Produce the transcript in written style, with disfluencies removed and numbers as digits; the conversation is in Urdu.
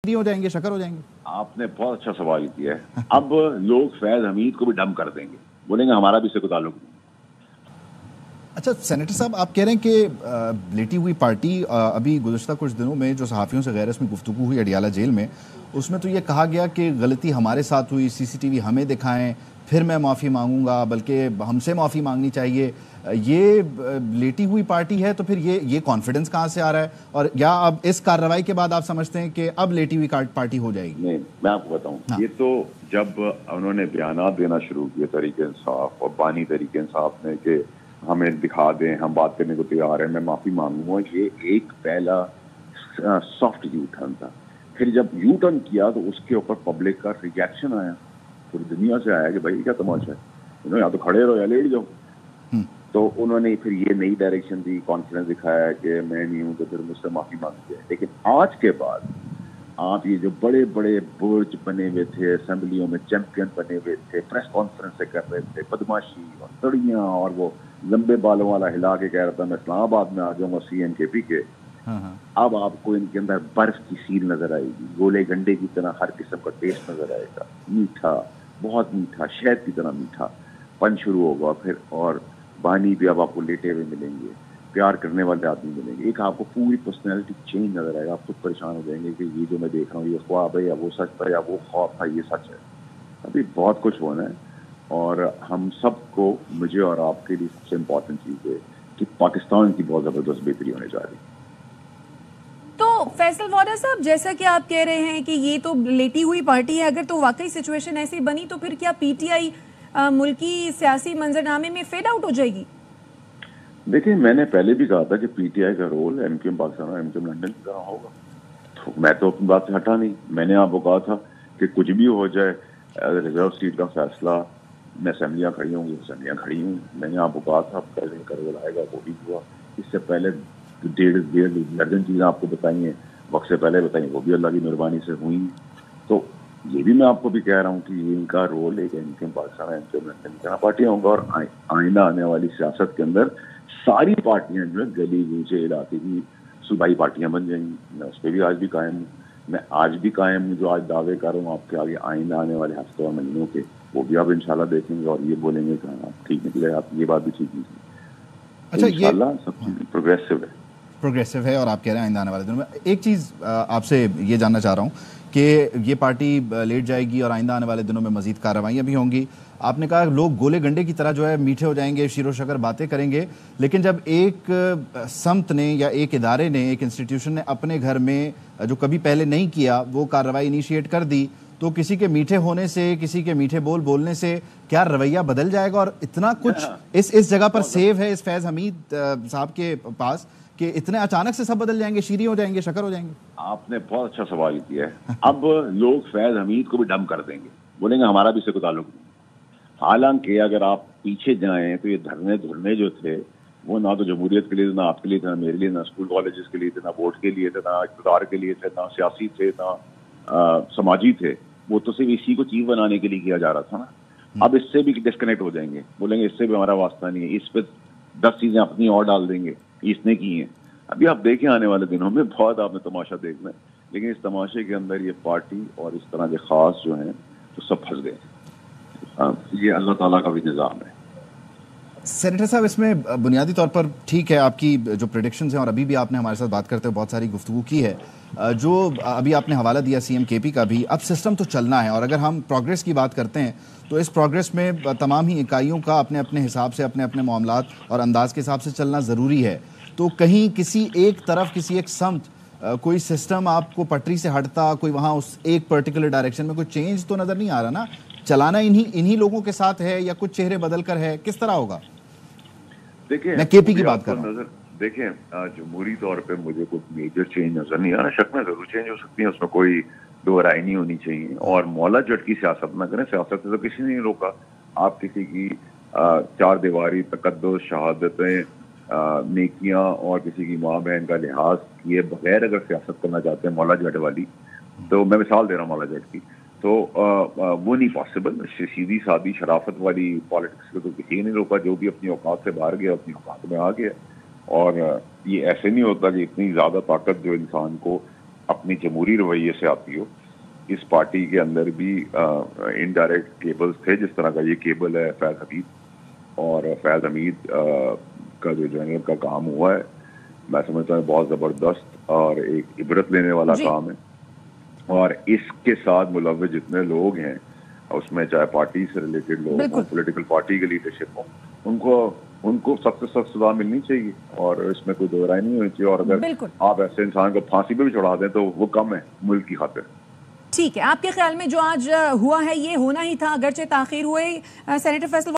ہو جائیں گے, شکر ہو جائیں گے. آپ نے بہت اچھا سوال کیا ہے. اب لوگ فیض حمید کو بھی ڈم کر دیں گے, بولیں گے ہمارا بھی اس سے کوئی تعلق نہیں. اچھا سینیٹر صاحب, آپ کہہ رہے ہیں کہ لیٹی ہوئی پارٹی, ابھی گزشتہ کچھ دنوں میں جو صحافیوں سے غیر رسمی گفتگو ہوئی اڈیالہ جیل میں, اس میں تو یہ کہا گیا کہ غلطی ہمارے ساتھ ہوئی, سی سی ٹی وی ہمیں دکھائیں پھر میں معافی مانگوں گا, بلکہ ہم سے معافی مانگنی چاہیے. یہ لیٹی ہوئی پارٹی ہے تو پھر یہ کانفیڈنس کہاں سے آ رہا ہے, اور یا اب اس کارروائی کے بعد آپ سمجھتے ہیں کہ اب لیٹی ہوئی پارٹی ہو جائے گی؟ نہیں, میں آپ کو بتاؤں, یہ تو جب انہوں نے بیانات دینا شروع کیے تحریک انصاف اور بانی تحریک انصاف نے کہ ہمیں دکھا دیں, ہم بات کرنے کو تیار ہیں, میں معافی مانگوں گا, یہ ایک پہلا سافٹ یو ٹرن تھا. پھر جب یو ٹرن کیا تو اس کے اوپر پبلک کا ریئیکشن آیا, پوری دنیا سے آیا کہ بھائی کیا تماشا ہے, یا تو کھڑے رہو یا لیٹ جاؤ. تو انہوں نے پھر یہ نئی ڈائریکشن دی, کانفیڈنس دکھایا کہ میں نہیں ہوں تو پھر مجھ سے معافی مانگی ہے. لیکن آج کے بعد آپ یہ جو بڑے بڑے برج بنے ہوئے تھے, اسمبلیوں میں چیمپئن بنے ہوئے تھے, پریس کانفرنس سے کر رہے تھے, بدماشی اور تڑیاں, اور وہ لمبے بالوں والا ہلا کے کہہ رہا تھا میں اسلام آباد میں آ جاؤں گا سی ایم کے پی کے, اب آپ کو ان کے اندر برف کی سیل نظر آئے گی, گولے گنڈے کی طرح ہر قسم کا ٹیسٹ نظر آئے گا, میٹھا, بہت میٹھا, شہد کی طرح میٹھا پن شروع ہوگا پھر. اور بانی بھی اب آپ کو لیٹے ہوئے ملیں گے, پیار کرنے والے آدمی ملیں گے, ایک آپ کو پوری پرسنالٹی چینج نظر آئے گا. آپ خود پریشان ہو جائیں گے کہ یہ جو میں دیکھ رہا ہوں یہ خواب ہے یا وہ سچ تھا, یا وہ خواب تھا یہ سچ ہے. ابھی بہت کچھ ہونا ہے, اور ہم سب کو, مجھے اور آپ کے لیے سب سے امپورٹنٹ چیز ہے کہ پاکستان کی بہت زبردست بہتری ہونے جا رہی ہے. تو فیصل وارا صاحب, جیسا کہ آپ کہہ رہے ہیں کہ یہ تو لیٹی ہوئی پارٹی ہے, اگر تو واقعی سچویشن ایسی بنی تو پھر کیا پی ٹی آئی ملکی سیاسی منظرنامے میں فیڈ آؤٹ ہو جائے گی؟ دیکھیں, میں نے پہلے بھی کہا تھا کہ پی ٹی آئی کا role M Q M Pakistan اور ایم کیو ایم لنڈن کی طرح ہوگا. تو میں تو اپنی بات سے ہٹا نہیں. میں نے آپ کو کہا تھا کہ کچھ بھی ہو جائے, ریزرو سیٹ کا فیصلہ, میں اسمبلیاں کھڑی ہوں گی, اسمبلیاں کھڑی ہوں. میں نے آپ کو کہا تھا پریزیڈنٹ کا رول آئے گا, وہ بھی ہوا. اس سے پہلے ڈیڑھ درجن چیزیں آپ کو بتائی ہیں, وقت سے پہلے بتائیں, وہ بھی اللہ کی مہربانی سے ہوئی. تو یہ بھی میں آپ کو بھی کہہ رہا ہوں کہ ان کا رول ایک M Q M Pakistan M Q M London کی طرح پارٹیاں ہوں گا. اور آئندہ آنے والی سیاست کے اندر ساری پارٹیاں جو ہے گلی گوچے علاقے کی صوبائی پارٹیاں بن جائیں گی. میں اس پہ بھی آج بھی قائم ہوں. میں آج بھی قائم ہوں جو آج دعوے کر رہا ہوں آپ کے آگے آئندہ آنے والے ہفتوں اور مہینوں کے, وہ بھی آپ انشاءاللہ دیکھیں گے اور یہ بولیں گے کہ آپ ٹھیک نکلے, آپ یہ بات بھی ٹھیک نکلی. اچھا, انشاءاللہ سب چیز پروگریسو ہے اور آپ کہہ رہے ہیں آئندہ آنے والے دنوں میں. ایک چیز آپ سے یہ جاننا چاہ رہا ہوں کہ یہ پارٹی لیٹ جائے گی اور آئندہ آنے والے دنوں میں مزید کارروائیاں بھی ہوں گی. آپ نے کہا لوگ گولے گنڈے کی طرح جو ہے میٹھے ہو جائیں گے, شیر و شکر باتیں کریں گے, لیکن جب ایک سمت نے یا ایک ادارے نے, ایک انسٹیٹیوشن نے اپنے گھر میں جو کبھی پہلے نہیں کیا وہ کارروائی انیشیٹ کر دی, تو کسی کے میٹھے ہونے سے, کسی کے میٹھے بولنے سے کیا رویہ بدل جائے گا؟ اور اتنا کچھ اس جگہ پر سیو ہے اس فیض حمید صاحب کے پاس کہ اتنے اچانک سے سب بدل جائیں گے, شیریں ہو جائیں گے, شکر ہو جائیں گے؟ آپ نے بہت اچھا سوال کیا ہے. اب لوگ فیض حمید کو بھی ڈم کر دیں گے, بولیں گے ہمارا بھی اس سے کوئی تعلق نہیں. حالانکہ اگر آپ پیچھے جائیں تو یہ دھرنے جو تھے وہ نہ تو جمہوریت کے لیے تھے, نہ آپ کے لیے تھے, نہ میرے لیے, نہ اسکول کالجز کے لیے تھے, نہ ووٹ کے لیے تھے, نہ اقتدار کے لیے تھے, نہ سیاسی تھے, نہ سماجی تھے. وہ تو صرف اسی کو چیز بنانے کے لیے کیا جا رہا تھا نا. اب اس سے بھی ڈسکنیکٹ ہو جائیں گے, بولیں گے اس سے بھی ہمارا واسطہ نہیں ہے, اس پہ 10 چیزیں اپنی اور ڈال دیں گے, اس نے کی ہیں. ابھی آپ دیکھیں آنے والے دنوں میں بہت آپ نے تماشا دیکھنا ہے, لیکن اس تماشے کے اندر یہ پارٹی اور اس طرح کے خاص جو ہیں تو سب پھنس گئے. یہ اللہ تعالیٰ کا بھی نظام ہے. سینیٹر صاحب, اس میں بنیادی طور پر ٹھیک ہے آپ کی جو پریڈکشنز ہیں, اور ابھی بھی آپ نے ہمارے ساتھ بات کرتے ہوئے بہت ساری گفتگو کی ہے, جو ابھی آپ نے حوالہ دیا سی ایم کے پی کا بھی. اب سسٹم تو چلنا ہے, اور اگر ہم پروگریس کی بات کرتے ہیں تو اس پروگریس میں تمام ہی اکائیوں کا اپنے اپنے حساب سے, اپنے اپنے معاملات اور انداز کے حساب سے چلنا ضروری ہے. تو کہیں کسی ایک طرف, کسی ایک سمت کوئی سسٹم آپ کو پٹری سے ہٹتا, کوئی وہاں اس ایک پرٹیکولر ڈائریکشن میں کوئی چینج تو نظر نہیں آ رہا نا. چلانا انہی لوگوں کے ساتھ ہے یا کچھ چہرے بدل کر ہے, کس طرح ہوگا؟ دیکھیں, میں کے پی کی بات کر رہا ہوں. دیکھیں, جمہوری طور پہ مجھے کوئی میجر چینج نظر نہیں آ رہا. شک میں ضرور چینج ہو سکتی ہے, اس میں کوئی دو رائے نہیں ہونی چاہیے. اور مولا جٹ کی سیاست نہ کریں, سیاست سے تو کسی نے نہیں روکا. آپ کسی کی 4 دیواری, تقدس, شہادتیں, نیکیاں اور کسی کی ماں بہن کا لحاظ کیے بغیر اگر سیاست کرنا چاہتے ہیں مولا جٹ والی, تو میں مثال دے رہا ہوں مولا جٹ کی, تو وہ نہیں پاسبل. سیدھی سادھی شرافت والی پالیٹکس کو تو کسی نے نہیں روکا. جو بھی اپنی اوقات سے باہر گیا اپنی اوقات میں آ گیا. اور یہ ایسے نہیں ہوتا کہ اتنی زیادہ طاقت جو انسان کو اپنی جمہوری رویے سے آتی ہو. اس پارٹی کے اندر بھی انڈائریکٹ کیبلز تھے، جس طرح کا یہ کیبل ہے فیض حمید، اور فیض حمید کا جو ہے کا کام ہوا ہے، میں سمجھتا ہوں بہت زبردست اور ایک عبرت لینے والا کام ہے. اور اس کے ساتھ ملوث جتنے لوگ ہیں اس میں، چاہے پارٹی سے ریلیٹڈ لوگ ہوں، پولیٹیکل پارٹی کے لیڈرشپ ہوں، ان کو سخت سے سخت سزا ملنی چاہیے، اور اس میں کوئی دو رائے نہیں ہونی چاہیے. اور اگر آپ ایسے انسان کو پھانسی پہ بھی چڑھا دیں تو وہ کم ہے ملک کی خاطر. ٹھیک ہے، آپ کے خیال میں جو آج ہوا ہے یہ ہونا ہی تھا، اگرچہ تاخیر ہوئے؟ سینیٹر فیصل